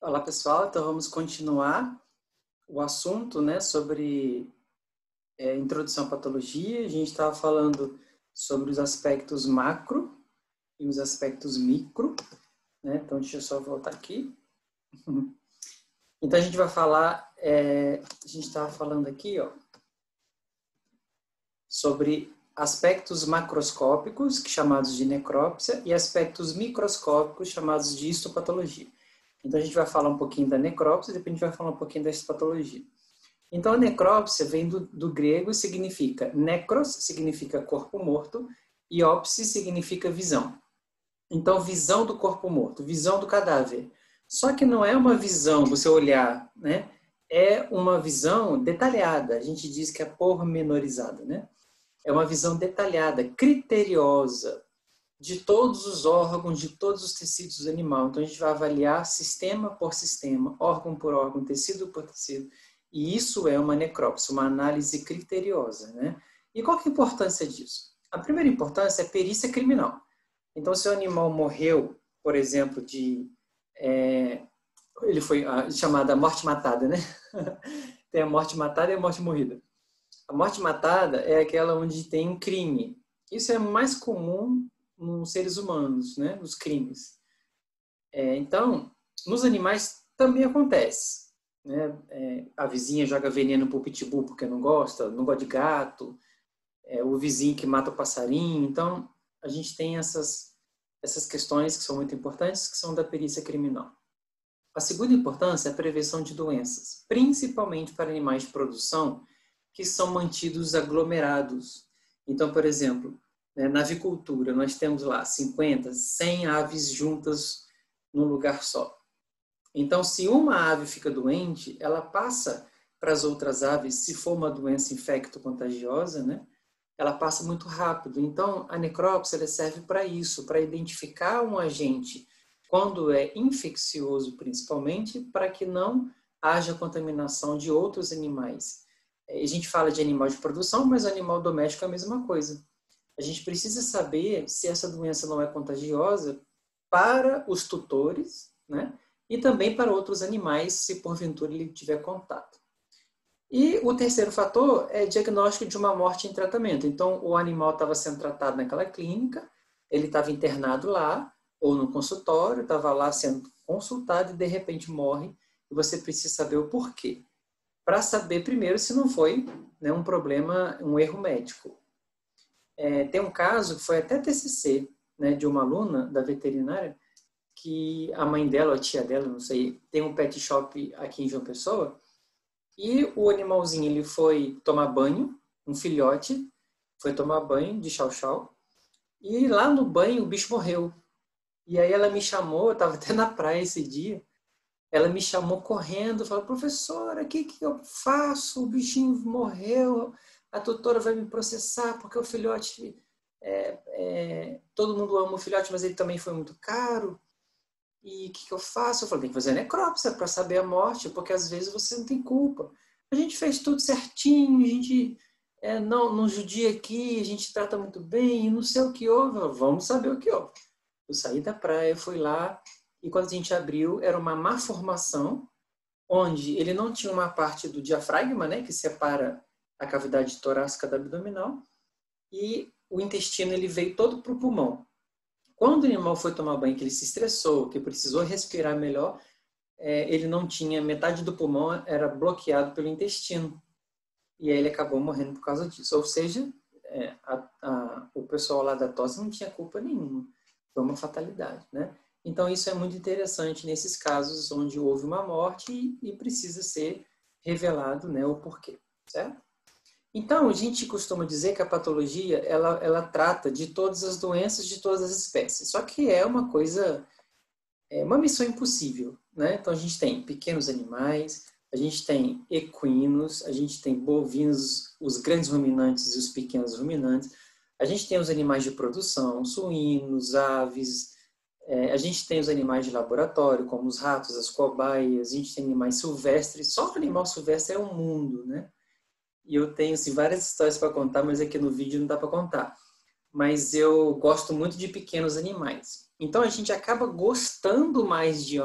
Olá, pessoal. Então, vamos continuar o assunto, né, sobre introdução à patologia. A gente estava falando sobre os aspectos macro e os aspectos micro, né? Então, deixa eu só voltar aqui. Então, a gente vai falar, a gente estava falando aqui, ó, sobre aspectos macroscópicos, chamados de necrópsia, e aspectos microscópicos, chamados de histopatologia. Então, a gente vai falar um pouquinho da necrópsia, depois a gente vai falar um pouquinho da histopatologia. Então, a necrópsia vem do grego e significa necros, significa corpo morto, e ópse significa visão. Então, visão do corpo morto, visão do cadáver. Só que não é uma visão, você olhar, né? É uma visão detalhada. A gente diz que é pormenorizada, né? É uma visão detalhada, criteriosa, de todos os órgãos, de todos os tecidos do animal. Então, a gente vai avaliar sistema por sistema, órgão por órgão, tecido por tecido. E isso é uma necrópsia, uma análise criteriosa, né? E qual que é a importância disso? A primeira importância é a perícia criminal. Então, se o animal morreu, por exemplo, ele foi chamada morte matada, né? Tem a morte matada e a morte morrida. A morte matada é aquela onde tem um crime. Isso é mais comum nos seres humanos, né? Nos crimes. Então, nos animais também acontece, né? A vizinha joga veneno pro pitbull porque não gosta de gato, o vizinho que mata o passarinho. Então, a gente tem essas questões que são muito importantes, que são da perícia criminal. A segunda importância é a prevenção de doenças, principalmente para animais de produção que são mantidos aglomerados. Então, por exemplo, na avicultura, nós temos lá 50, 100 aves juntas num lugar só. Então, se uma ave fica doente, ela passa para as outras aves, se for uma doença infecto-contagiosa, né? Ela passa muito rápido. Então, a necrópsia serve para isso, para identificar um agente, quando é infeccioso principalmente, para que não haja contaminação de outros animais. A gente fala de animal de produção, mas o animal doméstico é a mesma coisa. A gente precisa saber se essa doença não é contagiosa para os tutores, né? E também para outros animais, se porventura ele tiver contato. E o terceiro fator é diagnóstico de uma morte em tratamento. Então, o animal estava sendo tratado naquela clínica, ele estava internado lá, ou no consultório, estava lá sendo consultado e de repente morre, e você precisa saber o porquê. Para saber primeiro se não foi, né, um problema, um erro médico. Tem um caso que foi até TCC, né, de uma aluna da veterinária, que a mãe dela, ou a tia dela, não sei, tem um pet shop aqui em João Pessoa, e o animalzinho ele foi tomar banho, um filhote, foi tomar banho de chau-chau, e lá no banho o bicho morreu. E aí ela me chamou, eu estava até na praia esse dia, ela me chamou correndo, falou, professora, o que eu faço? O bichinho morreu, a tutora vai me processar porque o filhote, todo mundo ama o filhote, mas ele também foi muito caro. E o que eu faço? Eu falei, tem que fazer necrópsia para saber a morte, porque às vezes você não tem culpa. A gente fez tudo certinho, a gente não judia aqui, a gente trata muito bem, não sei o que houve, vamos saber o que houve. Eu saí da praia, fui lá, e quando a gente abriu, era uma má formação, onde ele não tinha uma parte do diafragma, né, que separa a cavidade torácica da abdominal, e o intestino ele veio todo para o pulmão. Quando o animal foi tomar banho, que ele se estressou, que precisou respirar melhor, ele não tinha, metade do pulmão era bloqueado pelo intestino. E aí ele acabou morrendo por causa disso. Ou seja, o pessoal lá da tosse não tinha culpa nenhuma. Foi uma fatalidade, né? Então isso é muito interessante nesses casos onde houve uma morte e precisa ser revelado, né, o porquê, certo? Então, a gente costuma dizer que a patologia, ela trata de todas as doenças de todas as espécies. Só que é uma coisa, é uma missão impossível, né? Então, a gente tem pequenos animais, a gente tem equinos, a gente tem bovinos, os grandes ruminantes e os pequenos ruminantes, a gente tem os animais de produção, suínos, aves, a gente tem os animais de laboratório, como os ratos, as cobaias, a gente tem animais silvestres, só que o animal silvestre é um mundo, né? E eu tenho assim, várias histórias para contar, mas aqui no vídeo não dá para contar. Mas eu gosto muito de pequenos animais. Então, a gente acaba gostando mais de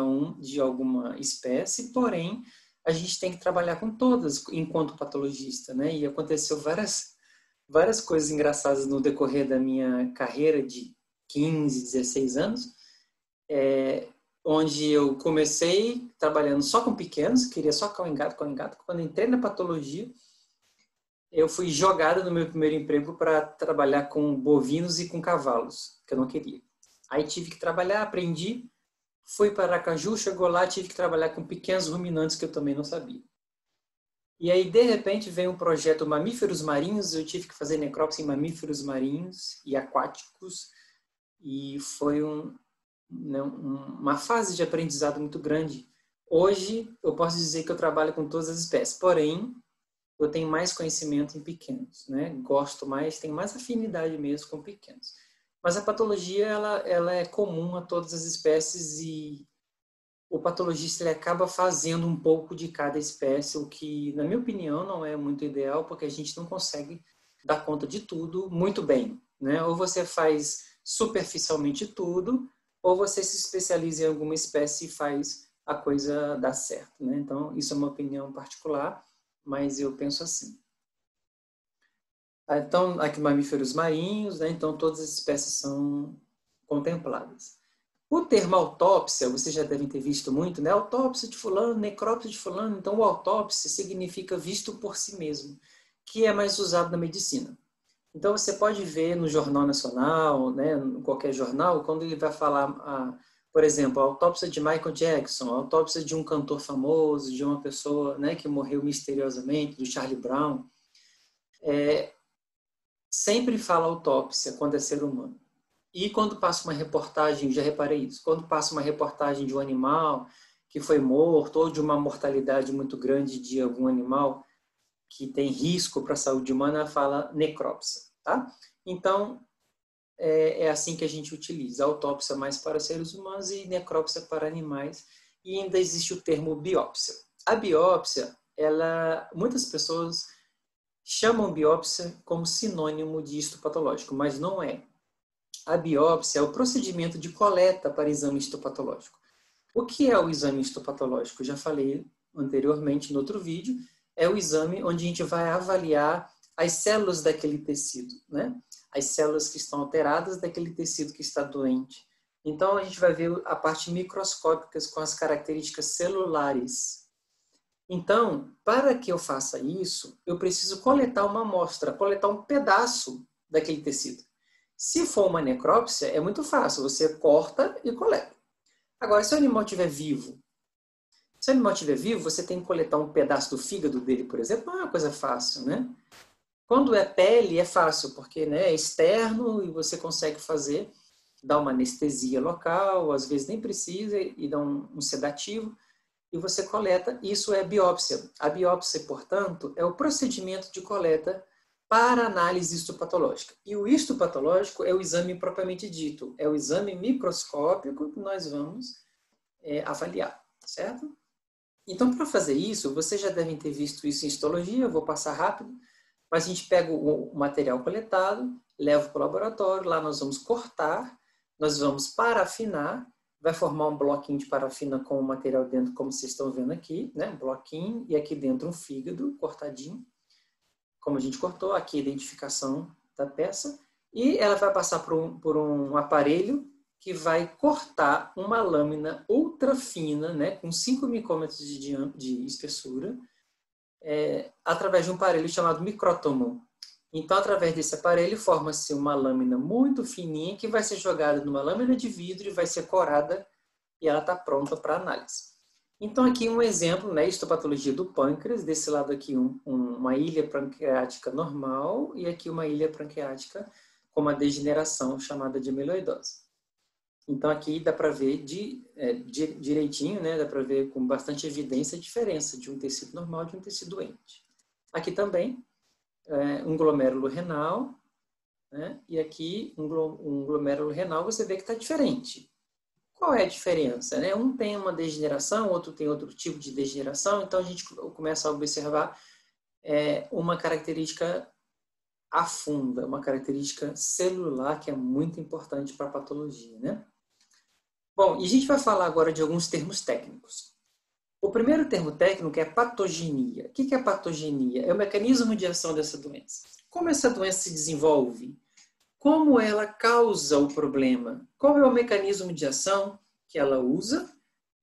alguma espécie, porém, a gente tem que trabalhar com todas enquanto patologista, né? E aconteceu várias coisas engraçadas no decorrer da minha carreira de 15, 16 anos, onde eu comecei trabalhando só com pequenos, queria só cão e gato, cão e gato. Quando entrei na patologia, eu fui jogada no meu primeiro emprego para trabalhar com bovinos e com cavalos, que eu não queria. Aí tive que trabalhar, aprendi, fui para Aracaju, chegou lá, tive que trabalhar com pequenos ruminantes que eu também não sabia. E aí, de repente, veio um projeto Mamíferos Marinhos, eu tive que fazer necrópsia em mamíferos marinhos e aquáticos, e foi uma fase de aprendizado muito grande. Hoje, eu posso dizer que eu trabalho com todas as espécies, porém, eu tenho mais conhecimento em pequenos, né? Gosto mais, tenho mais afinidade mesmo com pequenos. Mas a patologia, ela é comum a todas as espécies e o patologista ele acaba fazendo um pouco de cada espécie, o que, na minha opinião, não é muito ideal, porque a gente não consegue dar conta de tudo muito bem, né? Ou você faz superficialmente tudo, ou você se especializa em alguma espécie e faz a coisa dar certo, né? Então, isso é uma opinião particular, mas eu penso assim. Então, aqui mamíferos marinhos, né? Então todas as espécies são contempladas. O termo autópsia, vocês já devem ter visto muito, né? Autópsia de fulano, necrópsia de fulano. Então, o autópsia significa visto por si mesmo, que é mais usado na medicina. Então, você pode ver no Jornal Nacional, né? Em qualquer jornal, quando ele vai falar, por exemplo, a autópsia de Michael Jackson, a autópsia de um cantor famoso, de uma pessoa, né, que morreu misteriosamente, do Charlie Brown. Sempre fala autópsia quando é ser humano. E quando passa uma reportagem, já reparei isso, quando passa uma reportagem de um animal que foi morto ou de uma mortalidade muito grande de algum animal que tem risco para a saúde humana, fala necrópsia, tá? Então, é assim que a gente utiliza, autópsia mais para seres humanos e necrópsia para animais. E ainda existe o termo biópsia. A biópsia, muitas pessoas chamam biópsia como sinônimo de histopatológico, mas não é. A biópsia é o procedimento de coleta para exame histopatológico. O que é o exame histopatológico? Eu já falei anteriormente no outro vídeo. É o exame onde a gente vai avaliar as células daquele tecido, né? As células que estão alteradas daquele tecido que está doente. Então, a gente vai ver a parte microscópica com as características celulares. Então, para que eu faça isso, eu preciso coletar uma amostra, coletar um pedaço daquele tecido. Se for uma necrópsia, é muito fácil, você corta e coleta. Agora, se o animal estiver vivo, você tem que coletar um pedaço do fígado dele, por exemplo, não é uma coisa fácil, né? Quando é pele, é fácil, porque, né, é externo e você consegue dar uma anestesia local, às vezes nem precisa, e dá um sedativo, e você coleta, isso é biópsia. A biópsia, portanto, é o procedimento de coleta para análise histopatológica. E o histopatológico é o exame propriamente dito, é o exame microscópico que nós vamos avaliar, certo? Então, para fazer isso, vocês já devem ter visto isso em histologia, eu vou passar rápido, mas a gente pega o material coletado, leva para o laboratório, lá nós vamos cortar, nós vamos parafinar, vai formar um bloquinho de parafina com o material dentro, como vocês estão vendo aqui, né? Um bloquinho, e aqui dentro um fígado cortadinho, como a gente cortou, aqui a identificação da peça, e ela vai passar por um aparelho que vai cortar uma lâmina ultra fina, né, com 5 micrômetros de espessura, através de um aparelho chamado micrótomo. Então, através desse aparelho, forma-se uma lâmina muito fininha que vai ser jogada numa lâmina de vidro e vai ser corada e ela está pronta para análise. Então, aqui um exemplo, né, histopatologia do pâncreas. Desse lado aqui, uma ilha pancreática normal e aqui uma ilha pancreática com uma degeneração chamada de amiloidose. Então, aqui dá para ver direitinho, né, dá para ver com bastante evidência a diferença de um tecido normal e de um tecido doente. Aqui também, um glomérulo renal, né, e aqui um glomérulo renal, você vê que está diferente. Qual é a diferença? Né? Um tem uma degeneração, outro tem outro tipo de degeneração, então a gente começa a observar uma característica afunda, uma característica celular que é muito importante para a patologia, né? Bom, e a gente vai falar agora de alguns termos técnicos. O primeiro termo técnico é patogenia. O que é patogenia? É o mecanismo de ação dessa doença. Como essa doença se desenvolve? Como ela causa o problema? Qual é o mecanismo de ação que ela usa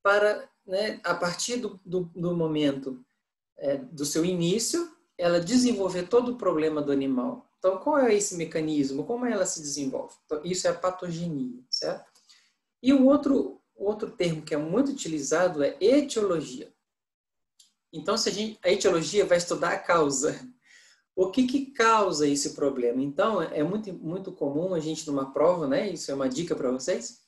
para, né, a partir do momento do seu início, ela desenvolver todo o problema do animal? Então, qual é esse mecanismo? Como ela se desenvolve? Então, isso é a patogenia, certo? E o outro termo que é muito utilizado é etiologia. Então, a etiologia vai estudar a causa. O que causa esse problema? Então, é muito, muito comum a gente, numa prova, né? Isso é uma dica para vocês,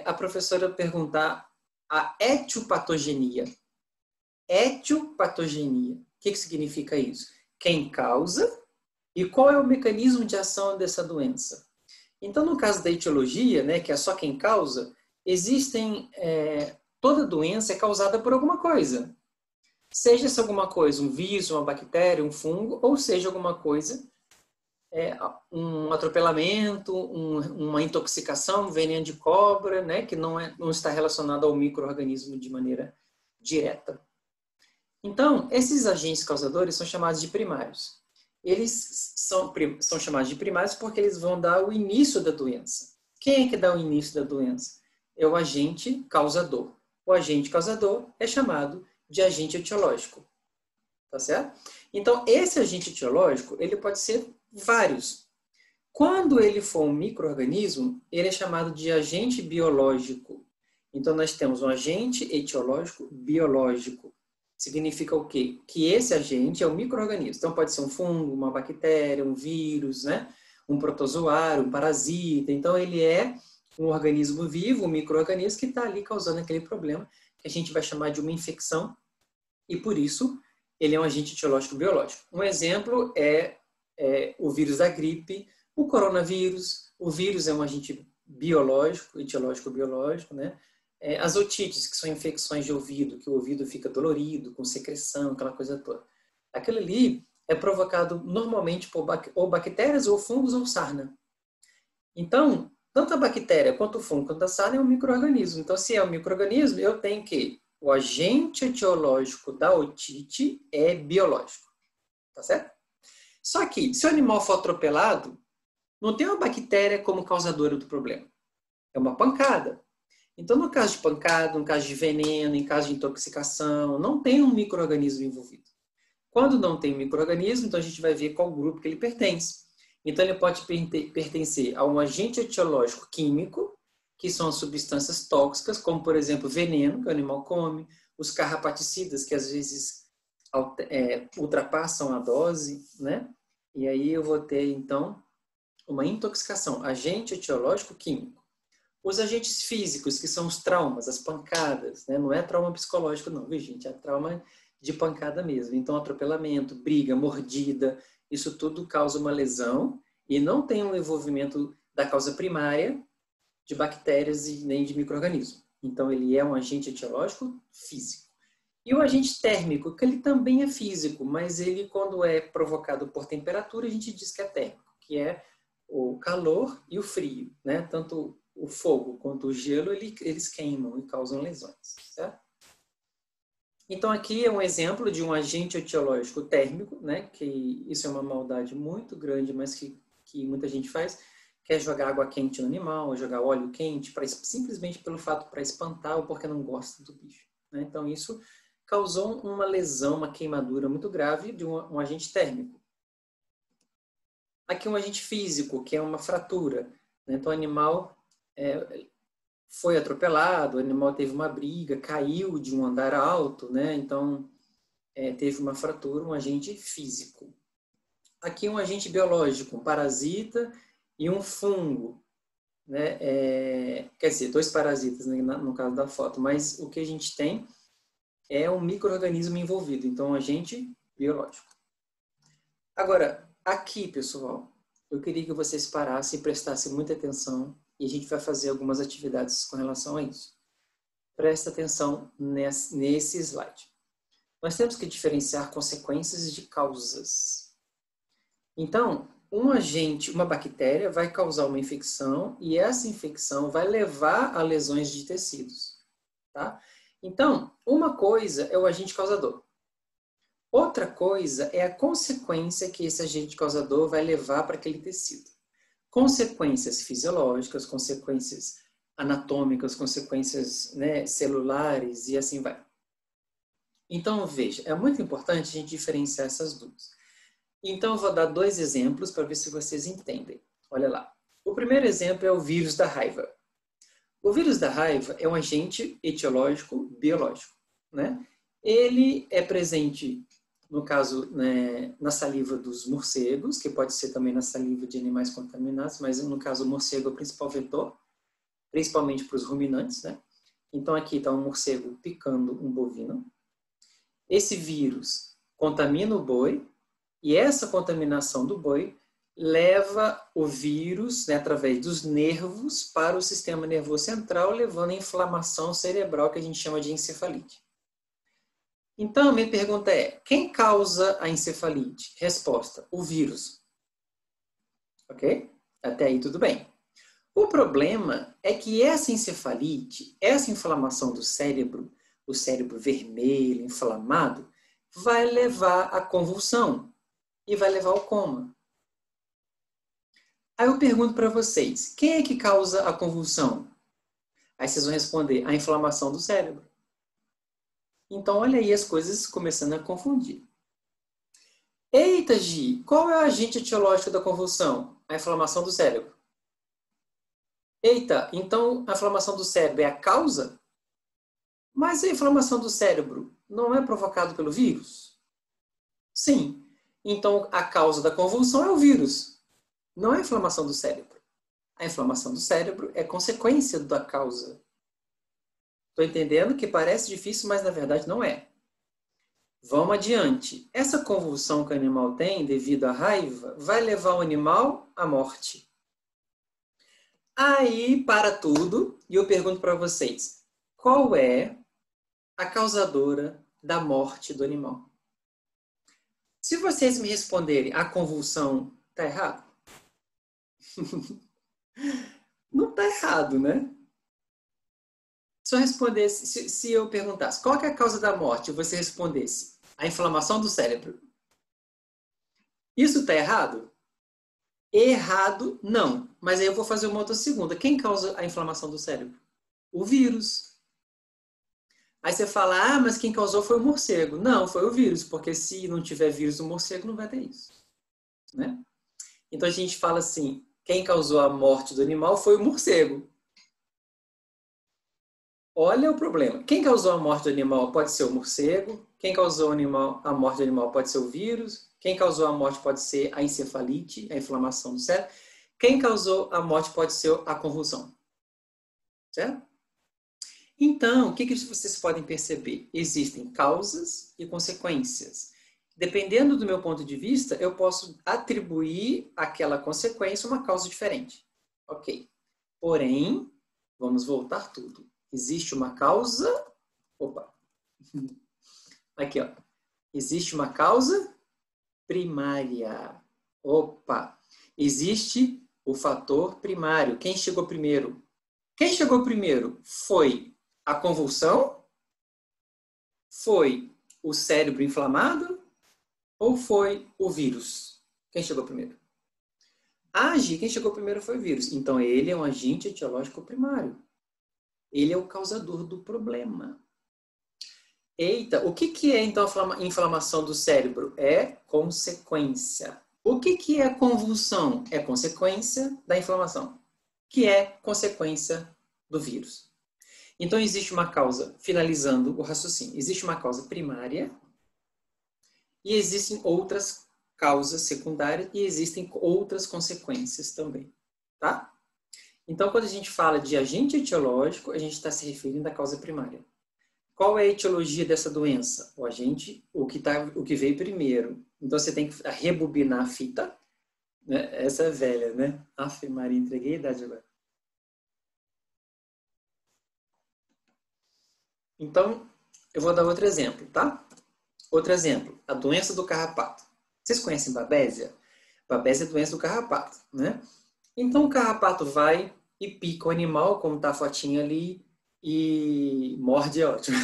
a professora perguntar a etiopatogenia. Etiopatogenia. O que significa isso? Quem causa e qual é o mecanismo de ação dessa doença? Então, no caso da etiologia, né, que é só quem causa, toda doença é causada por alguma coisa. Seja essa alguma coisa um vírus, uma bactéria, um fungo, ou seja alguma coisa, um atropelamento, uma intoxicação, um veneno de cobra, né, que não está relacionado ao micro-organismo de maneira direta. Então, esses agentes causadores são chamados de primários. Eles são chamados de primários porque eles vão dar o início da doença. Quem é que dá o início da doença? É o agente causador. O agente causador é chamado de agente etiológico. Tá certo? Então, esse agente etiológico, ele pode ser vários. Quando ele for um micro-organismo, ele é chamado de agente biológico. Então, nós temos um agente etiológico biológico. Significa o quê? Que esse agente é um micro-organismo. Então, pode ser um fungo, uma bactéria, um vírus, né? Um protozoário, um parasita. Então, ele é um organismo vivo, um micro-organismo que está ali causando aquele problema que a gente vai chamar de uma infecção. E, por isso, ele é um agente etiológico biológico. Um exemplo é o vírus da gripe, o coronavírus. O vírus é um agente biológico, etiológico biológico, né? As otites, que são infecções de ouvido, que o ouvido fica dolorido, com secreção, aquela coisa toda. Aquilo ali é provocado normalmente por ou bactérias, ou fungos, ou sarna. Então, tanto a bactéria, quanto o fungo, quanto a sarna é um micro-organismo. Então, se é um micro-organismo, eu tenho que o agente etiológico da otite é biológico. Tá certo? Só que, se o animal for atropelado, não tem uma bactéria como causadora do problema. É uma pancada. Então, no caso de pancada, no caso de veneno, em caso de intoxicação, não tem um micro-organismo envolvido. Quando não tem um micro-organismo, então a gente vai ver qual grupo que ele pertence. Então, ele pode pertencer a um agente etiológico químico, que são as substâncias tóxicas, como, por exemplo, veneno, que o animal come, os carrapaticidas, que às vezes ultrapassam a dose, né? E aí eu vou ter, então, uma intoxicação, agente etiológico químico. Os agentes físicos, que são os traumas, as pancadas, né? Não é trauma psicológico não, viu, gente? É trauma de pancada mesmo. Então, atropelamento, briga, mordida, isso tudo causa uma lesão e não tem um envolvimento da causa primária de bactérias e nem de micro-organismo. Então, ele é um agente etiológico físico. E o agente térmico, que ele também é físico, mas ele, quando é provocado por temperatura, a gente diz que é térmico, que é o calor e o frio, né? Tanto o fogo quanto o gelo, eles queimam e causam lesões, certo? Então, aqui é um exemplo de um agente etiológico térmico, né? Que isso é uma maldade muito grande, mas que muita gente faz, que é jogar água quente no animal, jogar óleo quente, simplesmente pelo fato para espantar ou porque não gosta do bicho, né? Então, isso causou uma lesão, uma queimadura muito grave de um agente térmico. Aqui um agente físico, que é uma fratura, né? Então, o animal foi atropelado, o animal teve uma briga, caiu de um andar alto, né? Então, teve uma fratura, um agente físico. Aqui um agente biológico, um parasita e um fungo, né? Quer dizer, 2 parasitas, né, no caso da foto, mas o que a gente tem é um micro-organismo envolvido, então um agente biológico. Agora, aqui, pessoal, eu queria que vocês parassem e prestassem muita atenção e a gente vai fazer algumas atividades com relação a isso. Presta atenção nesse slide. Nós temos que diferenciar consequências de causas. Então, um agente, uma bactéria vai causar uma infecção e essa infecção vai levar a lesões de tecidos, tá? Então, uma coisa é o agente causador. Outra coisa é a consequência que esse agente causador vai levar para aquele tecido. Consequências fisiológicas, consequências anatômicas, consequências, né, celulares e assim vai. Então, veja, é muito importante a gente diferenciar essas duas. Então, eu vou dar 2 exemplos para ver se vocês entendem. Olha lá. O primeiro exemplo é o vírus da raiva. O vírus da raiva é um agente etiológico biológico, né? Ele é presente, no caso, né, na saliva dos morcegos, que pode ser também na saliva de animais contaminados, mas no caso o morcego é o principal vetor, principalmente para os ruminantes, né? Então aqui está um morcego picando um bovino. Esse vírus contamina o boi e essa contaminação do boi leva o vírus, né, através dos nervos para o sistema nervoso central, levando a inflamação cerebral que a gente chama de encefalite. Então, minha pergunta é, quem causa a encefalite? Resposta, o vírus. Ok? Até aí tudo bem. O problema é que essa encefalite, essa inflamação do cérebro, o cérebro vermelho, inflamado, vai levar à convulsão e vai levar ao coma. Aí eu pergunto para vocês, quem é que causa a convulsão? Aí vocês vão responder, a inflamação do cérebro. Então, olha aí as coisas começando a confundir. Eita, Gi, qual é o agente etiológico da convulsão? A inflamação do cérebro. Eita, então a inflamação do cérebro é a causa? Mas a inflamação do cérebro não é provocada pelo vírus? Sim. Então, a causa da convulsão é o vírus, não é a inflamação do cérebro. A inflamação do cérebro é consequência da causa. Estou entendendo que parece difícil, mas na verdade não é. Vamos adiante. Essa convulsão que o animal tem devido à raiva vai levar o animal à morte. Aí para tudo e eu pergunto para vocês, qual é a causadora da morte do animal? Se vocês me responderem a convulsão está errado? Não está errado, né? Se eu respondesse, se eu perguntasse qual que é a causa da morte, e você respondesse a inflamação do cérebro. Isso está errado? Errado, não. Mas aí eu vou fazer uma outra segunda. Quem causa a inflamação do cérebro? O vírus. Aí você fala, mas quem causou foi o morcego. Não, foi o vírus, porque se não tiver vírus no morcego, não vai ter isso. Né? Então a gente fala assim, quem causou a morte do animal foi o morcego. Olha o problema. Quem causou a morte do animal pode ser o morcego. Quem causou a morte do animal pode ser o vírus. Quem causou a morte pode ser a encefalite, a inflamação do cérebro. Quem causou a morte pode ser a convulsão. Certo? Então, o que vocês podem perceber? Existem causas e consequências. Dependendo do meu ponto de vista, eu posso atribuir àquela consequência uma causa diferente. Ok. Porém, vamos voltar tudo. Existe uma causa... Opa! Aqui, ó. Existe uma causa primária. Opa! Existe o fator primário. Quem chegou primeiro? Quem chegou primeiro foi a convulsão? Foi o cérebro inflamado? Ou foi o vírus? Quem chegou primeiro? Quem chegou primeiro foi o vírus. Então, ele é um agente etiológico primário. Ele é o causador do problema. Eita, o que é então a inflamação do cérebro? É consequência. O que é convulsão? É consequência da inflamação, que é consequência do vírus. Então existe uma causa, finalizando o raciocínio, existe uma causa primária e existem outras causas secundárias e existem outras consequências também, tá? Então, quando a gente fala de agente etiológico, a gente está se referindo à causa primária. Qual é a etiologia dessa doença? O agente, o que veio primeiro. Então, você tem que rebobinar a fita. Né? Essa é velha, né? Aff, Maria, entreguei a idade agora. Então, eu vou dar outro exemplo, tá? Outro exemplo, a doença do carrapato. Vocês conhecem Babésia? Babésia é doença do carrapato, né? Então o carrapato vai e pica o animal, como está a fotinha ali, e morde, é ótimo.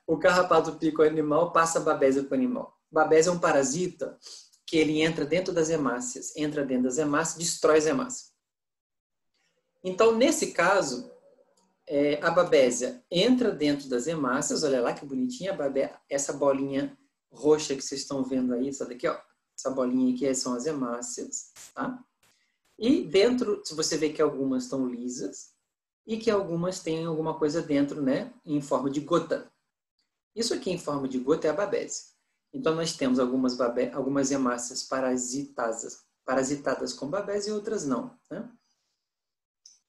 O carrapato pica o animal, passa a babésia para o animal. Babésia é um parasita que ele entra dentro das hemácias, destrói as hemácias. Então, nesse caso, a babésia entra dentro das hemácias, olha lá que bonitinha, essa bolinha roxa que vocês estão vendo aí, essa daqui, ó, essa bolinha aqui são as hemácias, tá? E dentro, se você vê que algumas estão lisas e que algumas têm alguma coisa dentro, né, em forma de gota. Isso aqui em forma de gota é a babésia. Então, nós temos algumas hemácias parasitadas com babésia e outras não, né?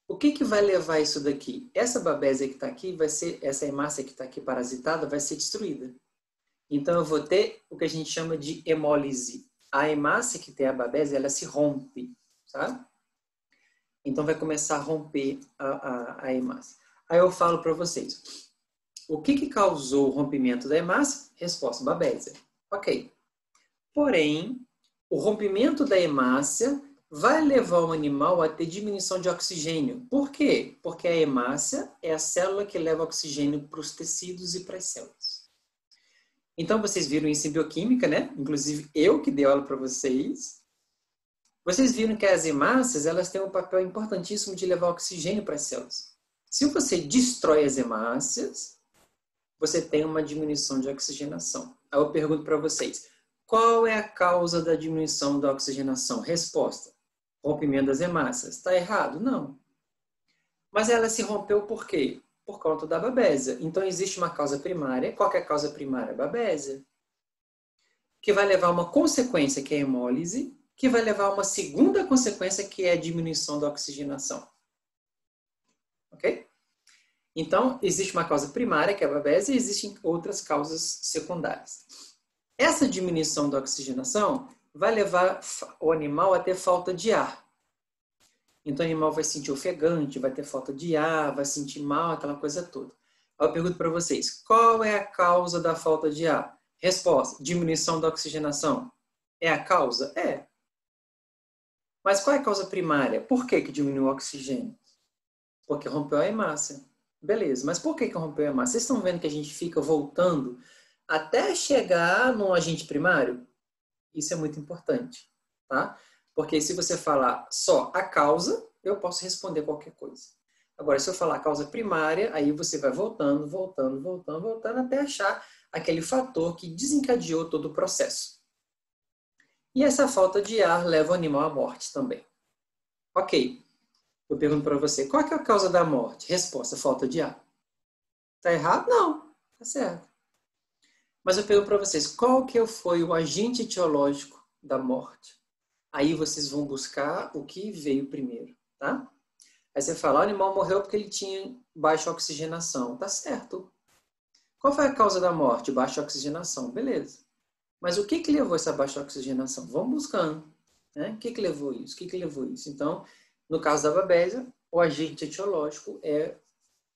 O que vai levar isso daqui? Essa babésia que está aqui, essa hemácia que está aqui parasitada, vai ser destruída. Então, eu vou ter o que a gente chama de hemólise. A hemácia que tem a babésia, ela se rompe, sabe? Então, vai começar a romper a hemácia. Aí eu falo para vocês, o que causou o rompimento da hemácia? Resposta, babésia. Ok. Porém, o rompimento da hemácia vai levar o animal a ter diminuição de oxigênio. Por quê? Porque a hemácia é a célula que leva oxigênio para os tecidos e para as células. Então, vocês viram isso em bioquímica, né? Inclusive, eu que dei aula para vocês. Vocês viram que as hemácias, elas têm um papel importantíssimo de levar oxigênio para as células. Se você destrói as hemácias, você tem uma diminuição de oxigenação. Aí eu pergunto para vocês, qual é a causa da diminuição da oxigenação? Resposta, rompimento das hemácias. Está errado? Não. Mas ela se rompeu por quê? Por conta da babésia. Então, existe uma causa primária. Qual que é a causa primária? A babésia. Que vai levar a uma consequência, que é a hemólise, que vai levar a uma segunda consequência, que é a diminuição da oxigenação. Ok? Então, existe uma causa primária, que é a babésia, e existem outras causas secundárias. Essa diminuição da oxigenação vai levar o animal a ter falta de ar. Então, o animal vai sentir ofegante, vai ter falta de ar, vai sentir mal, aquela coisa toda. Eu pergunto para vocês, qual é a causa da falta de ar? Resposta, diminuição da oxigenação. É a causa? É. Mas qual é a causa primária? Por que diminuiu o oxigênio? Porque rompeu a hemácia. Beleza, mas por que rompeu a hemácia? Vocês estão vendo que a gente fica voltando até chegar no agente primário? Isso é muito importante, tá? Porque se você falar só a causa, eu posso responder qualquer coisa. Agora, se eu falar a causa primária, aí você vai voltando até achar aquele fator que desencadeou todo o processo. E essa falta de ar leva o animal à morte também. Ok. Eu pergunto para você, qual que é a causa da morte? Resposta, falta de ar. Está errado? Não. Está certo. Mas eu pergunto para vocês, qual que foi o agente etiológico da morte? Aí vocês vão buscar o que veio primeiro, tá? Aí você fala, o animal morreu porque ele tinha baixa oxigenação. Tá certo. Qual foi a causa da morte? Baixa oxigenação. Beleza. Mas o que levou essa baixa oxigenação? Vamos buscando. Né? O que levou isso? O que levou isso? Então, no caso da babésia, o agente etiológico é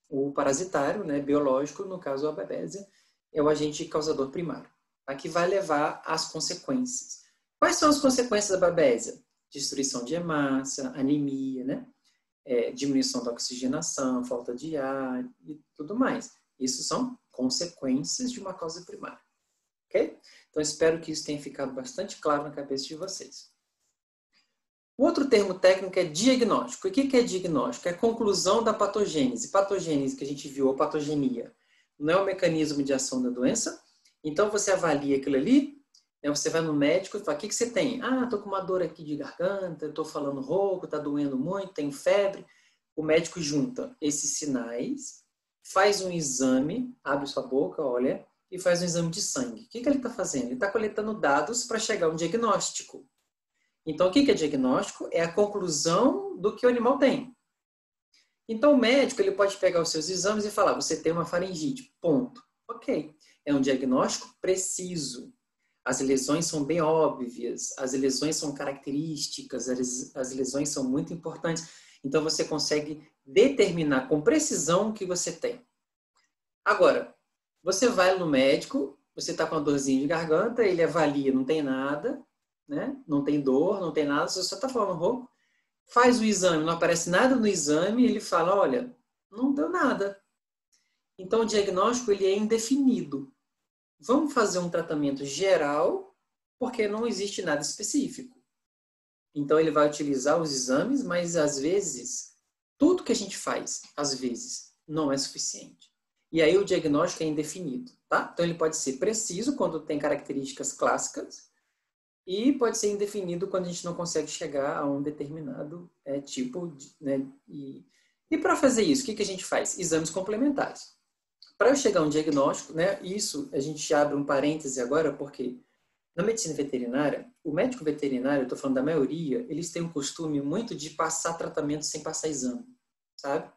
o parasitário, né, biológico. No caso da babésia, é o agente causador primário, tá? Que vai levar às consequências. Quais são as consequências da babésia? Destruição de hemácia, anemia, né? Diminuição da oxigenação, falta de ar e tudo mais. Isso são consequências de uma causa primária. Ok? Então, espero que isso tenha ficado bastante claro na cabeça de vocês. O outro termo técnico é diagnóstico. O que é diagnóstico? É a conclusão da patogênese. Patogênese que a gente viu, ou patogenia, não é o mecanismo de ação da doença. Então, você avalia aquilo ali, né? Você vai no médico e fala, o que você tem? Ah, estou com uma dor aqui de garganta, estou falando rouco, está doendo muito, tenho febre. O médico junta esses sinais, faz um exame, abre sua boca, olha, e faz um exame de sangue. O que ele está fazendo? Ele está coletando dados para chegar a um diagnóstico. Então, o que é diagnóstico? É a conclusão do que o animal tem. Então, o médico ele pode pegar os seus exames e falar, você tem uma faringite, ponto. Ok, é um diagnóstico preciso. As lesões são bem óbvias, as lesões são características, as lesões são muito importantes. Então, você consegue determinar com precisão o que você tem. Agora, você vai no médico, você está com uma dorzinha de garganta, ele avalia, não tem nada, né? Não tem dor, não tem nada, você só está falando rouco. Faz o exame, não aparece nada no exame, ele fala, olha, não deu nada. Então, o diagnóstico ele é indefinido. Vamos fazer um tratamento geral, porque não existe nada específico. Então, ele vai utilizar os exames, mas, às vezes, tudo que a gente faz, às vezes, não é suficiente. E aí, o diagnóstico é indefinido, tá? Então, ele pode ser preciso, quando tem características clássicas, e pode ser indefinido quando a gente não consegue chegar a um determinado tipo, né? E para fazer isso, o que a gente faz? Exames complementares. Para eu chegar a um diagnóstico, né? Isso a gente abre um parêntese agora, porque na medicina veterinária, o médico veterinário, eu estou falando da maioria, eles têm um costume muito de passar tratamento sem passar exame, sabe?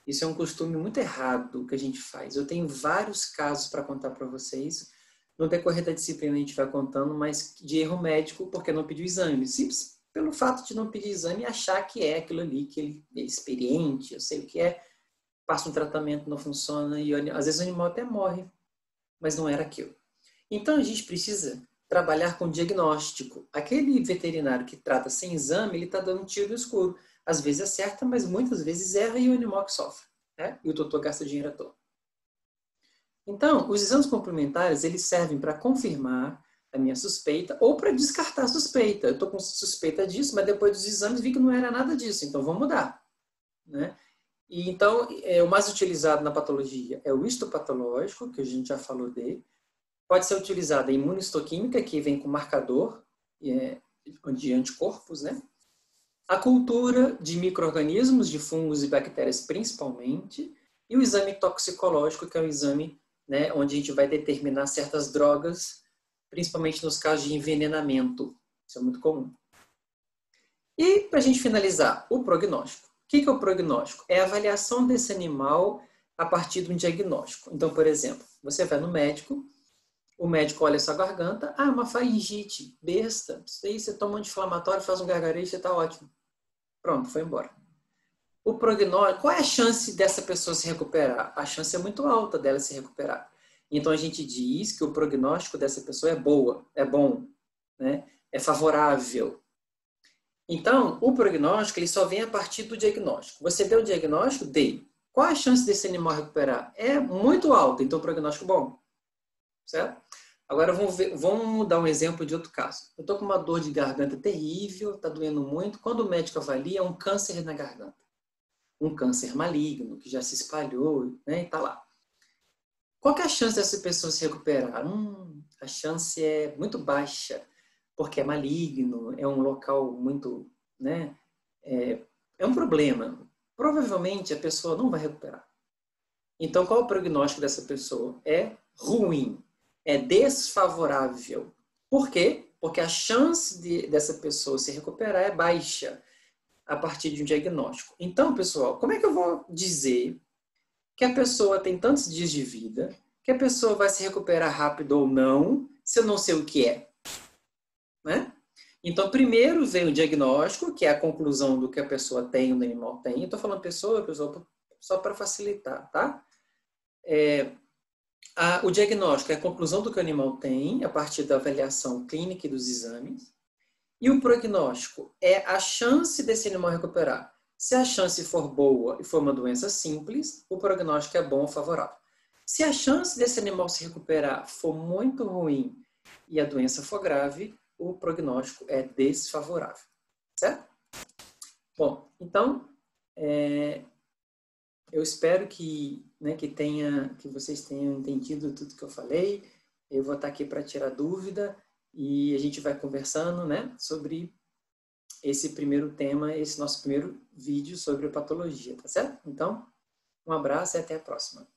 Isso é um costume muito errado que a gente faz. Eu tenho vários casos para contar para vocês. No decorrer da disciplina a gente vai contando, mas de erro médico porque não pediu exame. Simples pelo fato de não pedir exame e achar que é aquilo ali, que ele é experiente, eu sei o que é, passa um tratamento, não funciona e às vezes o animal até morre, mas não era aquilo. Então a gente precisa trabalhar com diagnóstico. Aquele veterinário que trata sem exame, ele está dando um tiro no escuro. Às vezes acerta, mas muitas vezes erra e o animal que sofre, né? E o doutor gasta dinheiro à toa. Então, os exames complementares, eles servem para confirmar a minha suspeita ou para descartar a suspeita. Eu estou com suspeita disso, mas depois dos exames vi que não era nada disso, então vamos mudar, né? E então, o mais utilizado na patologia é o histopatológico, que a gente já falou dele. Pode ser utilizada a imunistoquímica, que vem com marcador de anticorpos, né? A cultura de micro-organismos, de fungos e bactérias principalmente, e o exame toxicológico, que é um exame, né, onde a gente vai determinar certas drogas, principalmente nos casos de envenenamento. Isso é muito comum. E, para a gente finalizar, o prognóstico. O que é o prognóstico? É a avaliação desse animal a partir de um diagnóstico. Então, por exemplo, você vai no médico, o médico olha a sua garganta, uma faringite, besta, isso aí você toma um anti-inflamatório, faz um gargarejo, você está ótimo. Pronto, foi embora. O prognóstico, qual é a chance dessa pessoa se recuperar? A chance é muito alta dela se recuperar. Então a gente diz que o prognóstico dessa pessoa é bom, né? É favorável. Então, o prognóstico ele só vem a partir do diagnóstico. Você deu o diagnóstico? Dei. Qual a chance desse animal recuperar? É muito alta, então o prognóstico é bom. Certo? Agora vamos dar um exemplo de outro caso. Eu estou com uma dor de garganta terrível, está doendo muito. Quando o médico avalia, é um câncer na garganta. Um câncer maligno, que já se espalhou, né, e está lá. Qual que é a chance dessa pessoa se recuperar? A chance é muito baixa, porque é maligno, é um local muito, né, é um problema. Provavelmente a pessoa não vai recuperar. Então, qual é o prognóstico dessa pessoa? É ruim, é desfavorável. Por quê? Porque a chance dessa pessoa se recuperar é baixa a partir de um diagnóstico. Então, pessoal, como é que eu vou dizer que a pessoa tem tantos dias de vida, que a pessoa vai se recuperar rápido ou não, se eu não sei o que é? Né? Então, primeiro vem o diagnóstico, que é a conclusão do que a pessoa tem, o animal tem. Eu estou falando pessoa, só para facilitar, tá? O diagnóstico é a conclusão do que o animal tem, a partir da avaliação clínica e dos exames. E o prognóstico é a chance desse animal recuperar. Se a chance for boa e for uma doença simples, o prognóstico é bom ou favorável. Se a chance desse animal se recuperar for muito ruim e a doença for grave, o prognóstico é desfavorável. Certo? Bom, então, eu espero que vocês tenham entendido tudo que eu falei. Eu vou estar aqui para tirar dúvida e a gente vai conversando, né, sobre esse primeiro tema, esse nosso primeiro vídeo sobre patologia, tá certo? Então, um abraço e até a próxima.